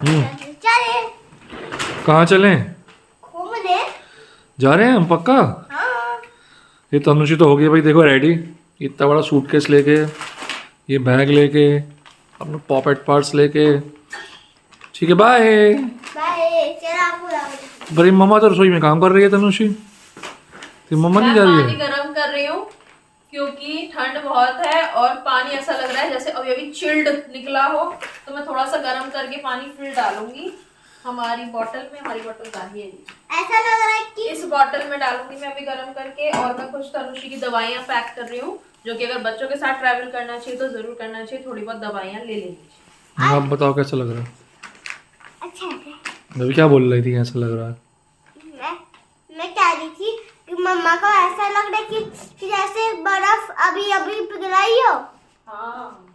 चले। कहाँ चलें? घूमने जा रहे हैं हम पक्का? हाँ। ये तनुषी तो हो गई भाई, देखो रेडी। इतना बड़ा सूटकेस लेके, ये बैग लेके, अपने पॉकेट पार्ट्स लेके। ठीक है, बाय। बाय। चला पूरा। बड़ी मम्मा तो रसोई में काम कर रही है तनुषी, तो मम्मा नहीं जा रही पानी है। गर्म कर रही हूँ क्योंकि ठंड बहुत है और पानी ऐसा लग रहा है जैसे अभी अभी चिल्ड निकला हो, तो मैं थोड़ा सा गर्म करके पानी फिर डालूंगी हमारी बोतल में। हमारी बोतल काली है, ऐसा लग रहा है कि इस बोतल में डालूंगी मैं अभी गर्म करके। और मैं कुछ तनुषी की दवाइयाँ पैक कर रही हूँ, जो कि अगर बच्चों के साथ ट्रैवल करना चाहिए तो जरूर करना चाहिए। थोड़ी बहुत दवाइयाँ ले लेनी चाहिए। आप बताओ कैसा लग रहा है? अच्छा है। अभी क्या बोल रही थी कैसा लग रहा है? मैं कह रही थी कि मम्मा को ऐसा लग रहा है कि जैसे बर्फ अभी अभी पिघलाई हो। हाँ,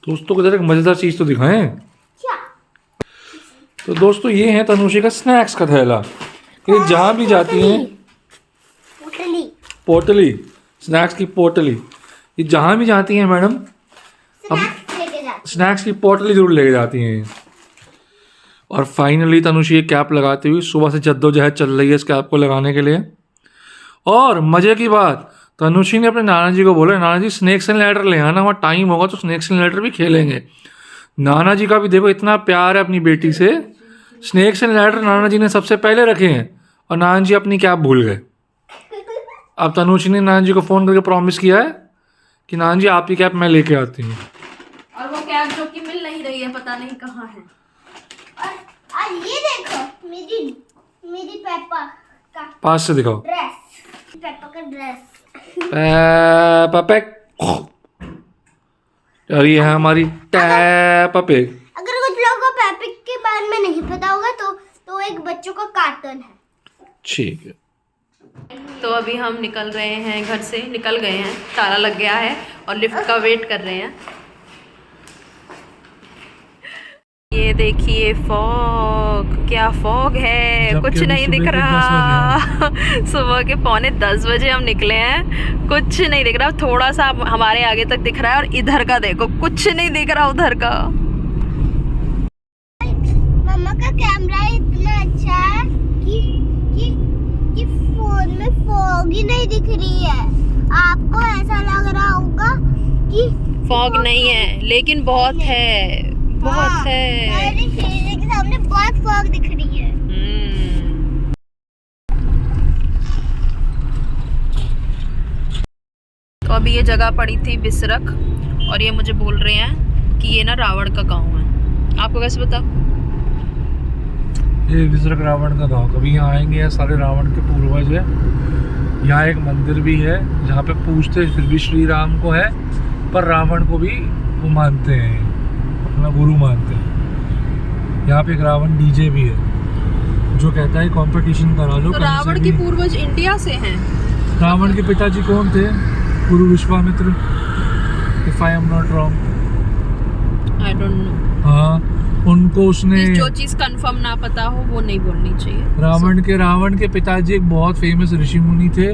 दोस्तों को जरा एक मजेदार चीज तो दिखाएं। क्या? तो दोस्तों ये है तनुषी का स्नैक्स का थैला। ये जहाँ भी जाती हैं, पोटली। पोटली, स्नैक्स की पोटली। ये जहाँ भी जाती हैं मैडम, स्नैक्स लेके जाती। स्नैक्स की पोटली जरूर लेके जाती हैं। और फाइनली तनुषी ये कैप लगाती हुई सुबह से जद्दोजहद चल रही है इस कैप को लगाने के लिए। और मज़े की बात, तनुषी ने अपने नाना जी को बोला, नाना जी स्नेक्स एंड लैडर ले आना, वहाँ टाइम होगा तो स्नेक्स एंड लैडर भी खेलेंगे। नाना जी का भी देखो इतना प्यार है अपनी बेटी से। स्नेक्स एंड लैडर नाना जी ने सबसे पहले रखे हैं और नाना जी अपनी कैप भूल गए। अब तनुषी ने नाना जी को फ़ोन करके प्रॉमिस किया है कि नाना जी आपकी कैप मैं लेके आती हूँ। और वो कैप जो कि मिल नहीं रही है, पता नहीं कहाँ है। और ये देखो मेरी पेपा का पास से दिखाओ। ड्रेस। पेपा का ड्रेस। पैक। और ये है हमारी टैपा पिग। अगर कुछ लोगों को पेपिक के बारे में नहीं पता होगा तो एक बच्चों का कार्टून है। ठीक है। तो अभी हम निकल रहे हैं, घर से निकल गए हैं, ताला लग गया है और लिफ्ट का वेट कर रहे हैं। ये देखिए फॉग, क्या फॉग है, कुछ नहीं दिख रहा। सुबह के 9:45 बजे हम निकले हैं, कुछ नहीं दिख रहा। थोड़ा सा हमारे आगे तक दिख रहा है और इधर का देखो, कुछ नहीं दिख रहा उधर का। मम्मा का कैमरा इतना अच्छा है कि फोन में फॉग ही नहीं दिख रही है। आपको ऐसा लग रहा होगा कि फॉग नहीं है, लेकिन बहुत है, बहुत है। मेरे चेहरे के सामने बहुत फॉग दिख रही है। तो अभी ये जगह पड़ी थी बिसरख और ये मुझे बोल रहे हैं कि ये ना रावण का गांव है। आपको कैसे पता? ये बिसरख रावण का गांव। कभी यहाँ आएंगे, या सारे रावण के पूर्वज है। यहाँ एक मंदिर भी है जहाँ पे पूछते फिर भी श्री राम को है, पर रावण को भी वो मानते हैं, अपना गुरु मानते हैं। यहाँ पे एक रावण डीजे भी है जो कहता है कंपटीशन करा लो। तो रावण के पूर्वज इंडिया से हैं। रावण के पिताजी कौन थे? गुरु Vishwamitra, if I am not wrong. I don't know. हाँ, उनको उसने, जो चीज कंफर्म ना पता हो वो नहीं बोलनी चाहिए। रावण के पिताजी एक बहुत फेमस ऋषि मुनि थे,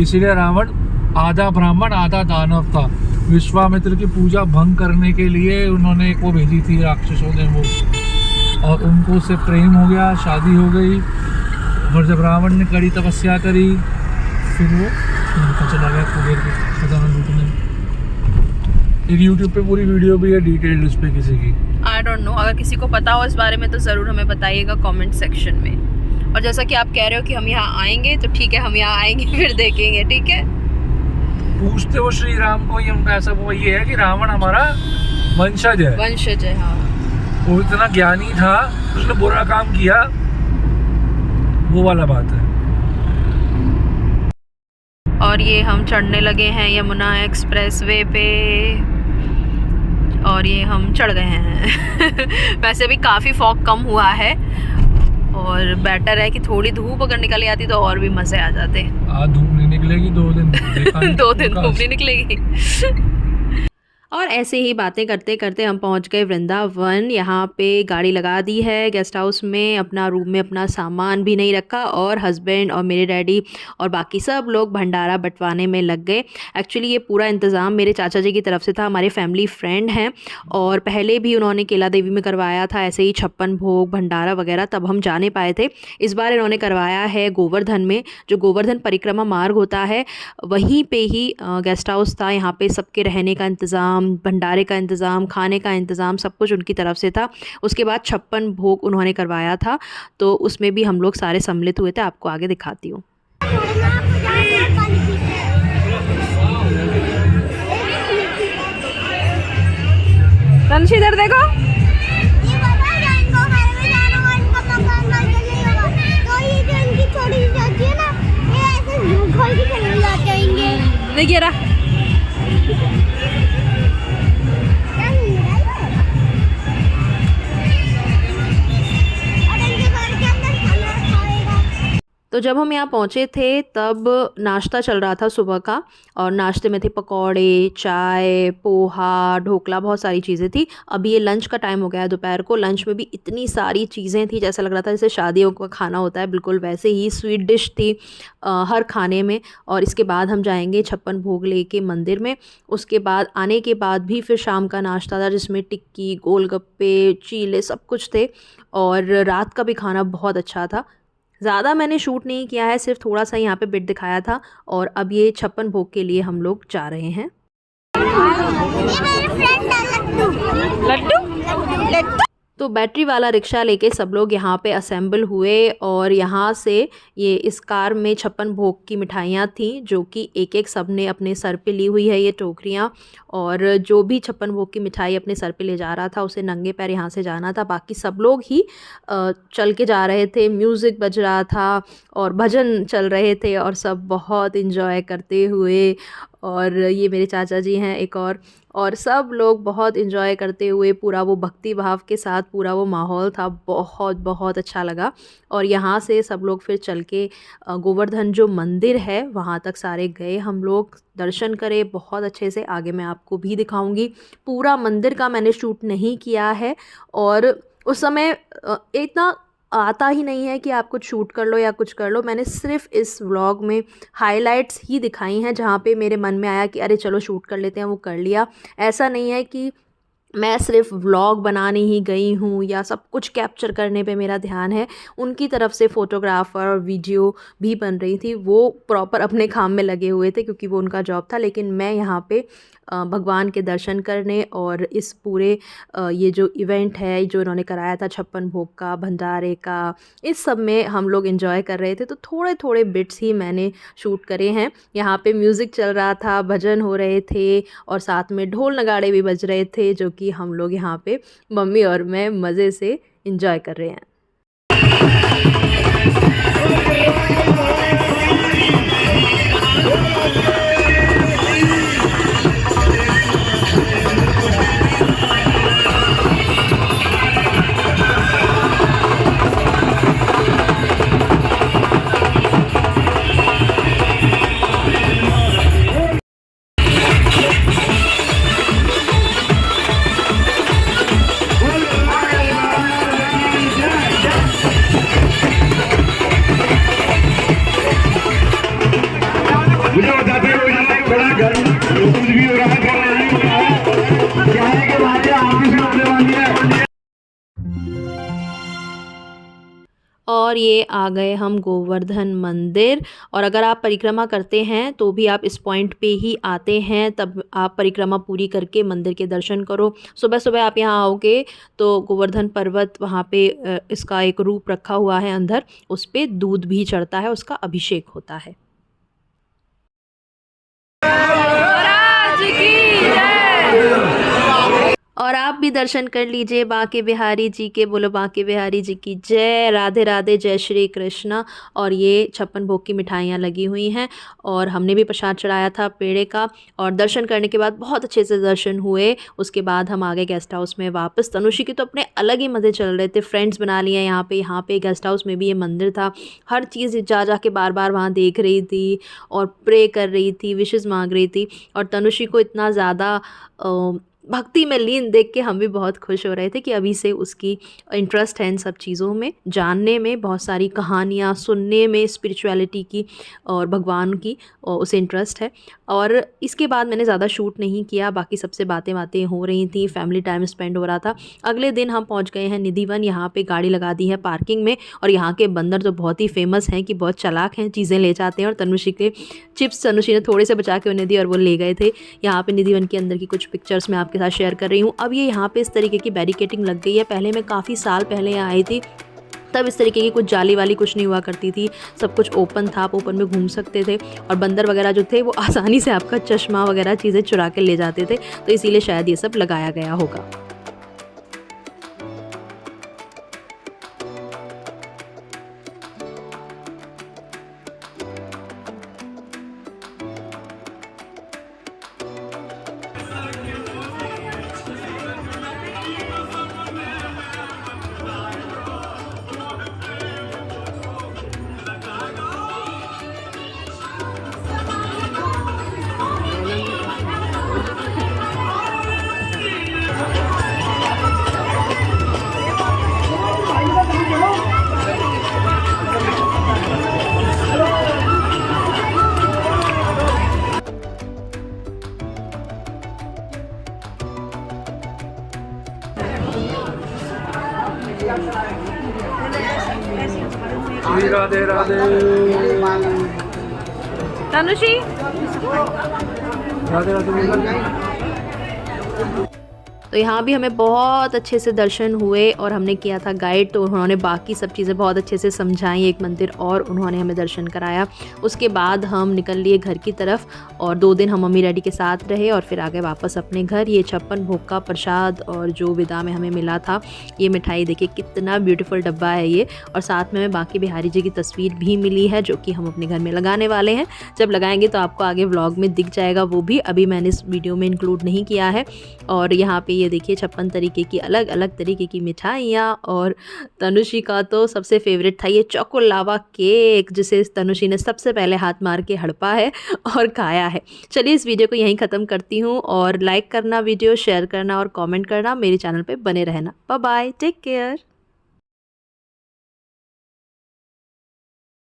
इसलिए रावण आधा ब्राह्मण आधा दानव था। विश्वामित्र की पूजा भंग करने के लिए उन्होंने एक वो भेजी थी राक्षसों ने वो, और उनको उससे प्रेम हो गया, शादी हो गई। और जब रावण ने कड़ी तपस्या करी फिर वो चला गया कुबेर के खजाना लूटने। एक यूट्यूब पे पूरी वीडियो भी है डिटेल्ड उस पे किसी की। आई डोंट नो, अगर किसी को पता हो इस बारे में तो ज़रूर हमें बताइएगा कमेंट सेक्शन में। और जैसा कि आप कह रहे हो कि हम यहाँ आएंगे, तो ठीक है, हम यहाँ आएंगे फिर देखेंगे, ठीक है। पूछते वो श्री राम को, ये उनका ऐसा वो ये है कि रावण हमारा वंशज है। वंशज है, हाँ। वो इतना ज्ञानी था, उसने बुरा काम किया, वो वाला बात है। और ये हम चढ़ने लगे हैं यमुना एक्सप्रेस वे पे और ये हम चढ़ गए हैं। वैसे भी काफ़ी फॉग कम हुआ है और बेटर है कि थोड़ी धूप अगर निकल आती तो और भी मज़े आ जाते। आज धूप नहीं निकलेगी 2 दिन। 2 दिन धूप नहीं निकलेगी। और ऐसे ही बातें करते करते हम पहुंच गए वृंदावन। यहाँ पे गाड़ी लगा दी है गेस्ट हाउस में, अपना रूम में अपना सामान भी नहीं रखा और हस्बैंड और मेरे डैडी और बाकी सब लोग भंडारा बंटवाने में लग गए। एक्चुअली ये पूरा इंतज़ाम मेरे चाचा जी की तरफ से था, हमारे फैमिली फ्रेंड हैं और पहले भी उन्होंने केला देवी में करवाया था ऐसे ही 56 भोग भंडारा वगैरह, तब हम जा नहीं पाए थे। इस बार इन्होंने करवाया है गोवर्धन में, जो गोवर्धन परिक्रमा मार्ग होता है वहीं पे ही गेस्ट हाउस था। यहाँ पे सबके रहने का इंतज़ाम, भंडारे का इंतज़ाम, खाने का इंतज़ाम सब कुछ उनकी तरफ से था। उसके बाद 56 भोग उन्होंने करवाया था, तो उसमें भी हम लोग सारे सम्मिलित हुए थे। आपको आगे दिखाती हूँ। तनुषी इधर देखो, देखिए रहा तो जब हम यहाँ पहुँचे थे तब नाश्ता चल रहा था सुबह का, और नाश्ते में थे पकौड़े, चाय, पोहा, ढोकला, बहुत सारी चीज़ें थी। अभी ये लंच का टाइम हो गया है दोपहर को। लंच में भी इतनी सारी चीज़ें थी, जैसा लग रहा था जैसे शादियों का खाना होता है, बिल्कुल वैसे ही स्वीट डिश थी हर खाने में। और इसके बाद हम जाएंगे 56 भोग लेके मंदिर में। उसके बाद आने के बाद भी फिर शाम का नाश्ता था जिसमें टिक्की, गोलगप्पे, चीले सब कुछ थे। और रात का भी खाना बहुत अच्छा था। ज़्यादा मैंने शूट नहीं किया है, सिर्फ थोड़ा सा यहाँ पे बिट दिखाया था। और अब ये 56 भोग के लिए हम लोग जा रहे हैं। ये मेरी फ्रेंड है लड्डू। तो बैटरी वाला रिक्शा लेके सब लोग यहाँ पे असेंबल हुए और यहाँ से ये इस कार में 56 भोग की मिठाइयाँ थी, जो कि एक एक सब ने अपने सर पे ली हुई है ये टोकरियाँ। और जो भी 56 भोग की मिठाई अपने सर पे ले जा रहा था उसे नंगे पैर यहाँ से जाना था। बाकी सब लोग ही चल के जा रहे थे, म्यूज़िक बज रहा था और भजन चल रहे थे और सब बहुत इन्जॉय करते हुए। और ये मेरे चाचा जी हैं एक और सब लोग बहुत इन्जॉय करते हुए, पूरा वो भक्ति भाव के साथ पूरा वो माहौल था, बहुत बहुत अच्छा लगा। और यहाँ से सब लोग फिर चल के गोवर्धन जो मंदिर है वहाँ तक सारे गए, हम लोग दर्शन करे बहुत अच्छे से। आगे मैं आपको भी दिखाऊंगी। पूरा मंदिर का मैंने शूट नहीं किया है और उस समय इतना आता ही नहीं है कि आप कुछ शूट कर लो या कुछ कर लो। मैंने सिर्फ इस व्लॉग में हाइलाइट्स ही दिखाई हैं, जहाँ पे मेरे मन में आया कि अरे चलो शूट कर लेते हैं, वो कर लिया। ऐसा नहीं है कि मैं सिर्फ व्लॉग बनाने ही गई हूँ या सब कुछ कैप्चर करने पे मेरा ध्यान है। उनकी तरफ से फ़ोटोग्राफ़र और वीडियो भी बन रही थी, वो प्रॉपर अपने काम में लगे हुए थे क्योंकि वो उनका जॉब था। लेकिन मैं यहाँ पे भगवान के दर्शन करने और इस पूरे ये जो इवेंट है जो इन्होंने कराया था 56 भोग का, भंडारे का, इस सब में हम लोग एंजॉय कर रहे थे। तो थोड़े थोड़े बिट्स ही मैंने शूट करे हैं। यहाँ पे म्यूज़िक चल रहा था, भजन हो रहे थे और साथ में ढोल नगाड़े भी बज रहे थे, जो कि हम लोग यहाँ पे मम्मी और मैं मज़े से एंजॉय कर रहे हैं। मुझे बताते हुए बड़ा गर्म कुछ भी हो रहा है, क्या है कि हमारे आगे से होने वाली है। और ये आ गए हम गोवर्धन मंदिर। और अगर आप परिक्रमा करते हैं तो भी आप इस पॉइंट पे ही आते हैं, तब आप परिक्रमा पूरी करके मंदिर के दर्शन करो। सुबह सुबह आप यहाँ आओगे तो गोवर्धन पर्वत, वहाँ पे इसका एक रूप रखा हुआ है अंदर, उस पर दूध भी चढ़ता है, उसका अभिषेक होता है। और आप भी दर्शन कर लीजिए बांके बिहारी जी के। बोलो बांके बिहारी जी की जय। राधे राधे, जय श्री कृष्णा। और ये 56 भोग की मिठाइयाँ लगी हुई हैं और हमने भी प्रसाद चढ़ाया था पेड़े का। और दर्शन करने के बाद बहुत अच्छे से दर्शन हुए। उसके बाद हम आ गए गेस्ट हाउस में वापस। तनुषी के तो अपने अलग ही मज़े चल रहे थे, फ्रेंड्स बना लिए यहाँ पे गेस्ट हाउस में भी ये मंदिर था। हर चीज़ जा के बार बार वहाँ देख रही थी और प्रे कर रही थी, विशेज़ मांग रही थी। और तनुषी को इतना ज़्यादा भक्ति में लीन देख के हम भी बहुत खुश हो रहे थे कि अभी से उसकी इंटरेस्ट है इन सब चीज़ों में, जानने में, बहुत सारी कहानियाँ सुनने में, स्पिरिचुअलिटी की और भगवान की, और उसे इंटरेस्ट है। और इसके बाद मैंने ज़्यादा शूट नहीं किया, बाकी सबसे बातें हो रही थी, फैमिली टाइम स्पेंड हो रहा था। अगले दिन हम पहुँच गए हैं निधिवन। यहाँ पे गाड़ी लगा दी है पार्किंग में। और यहाँ के बंदर तो बहुत ही फेमस हैं कि बहुत चालाक हैं, चीज़ें ले जाते हैं। और तनुषी के चिप्स तनुषी ने थोड़े से बचा के उन्हें दी और वो ले गए थे। यहाँ पे निधिवन के अंदर की कुछ पिक्चर्स मैं आपके साथ शेयर कर रही हूँ। अब ये यहाँ पे इस तरीके की बैरिकेटिंग लग गई है। पहले मैं काफ़ी साल पहले यहाँ आई थी, तब इस तरीके की कुछ जाली वाली कुछ नहीं हुआ करती थी, सब कुछ ओपन था, आप ओपन में घूम सकते थे। और बंदर वगैरह जो थे वो आसानी से आपका चश्मा वगैरह चीज़ें चुरा के ले जाते थे, तो इसीलिए शायद ये सब लगाया गया होगा। राधे राधे तनुषी राधे राधे। तो यहाँ भी हमें बहुत अच्छे से दर्शन हुए और हमने किया था गाइड, तो उन्होंने बाकी सब चीज़ें बहुत अच्छे से समझाई। एक मंदिर और उन्होंने हमें दर्शन कराया। उसके बाद हम निकल लिए घर की तरफ और 2 दिन हम मम्मी डैडी के साथ रहे और फिर आ गए वापस अपने घर। ये 56 भोग का प्रसाद और जो विदा में हमें मिला था, ये मिठाई देखिए कितना ब्यूटीफुल डब्बा है ये। और साथ में हमें बांके बिहारी जी की तस्वीर भी मिली है, जो कि हम अपने घर में लगाने वाले हैं। जब लगाएंगे तो आपको आगे व्लॉग में दिख जाएगा, वो भी अभी मैंने इस वीडियो में इंक्लूड नहीं किया है। और यहाँ पे ये देखिए 56 तरीके की अलग अलग तरीके की मिठाइयाँ। और तनुषी का तो सबसे फेवरेट था ये चोको लावा केक, जिसे तनुषी ने सबसे पहले हाथ मार के हड़पा है और खाया है। चलिए इस वीडियो को यहीं ख़त्म करती हूँ और लाइक करना, वीडियो शेयर करना और कमेंट करना, मेरे चैनल पे बने रहना। Bye bye, take care.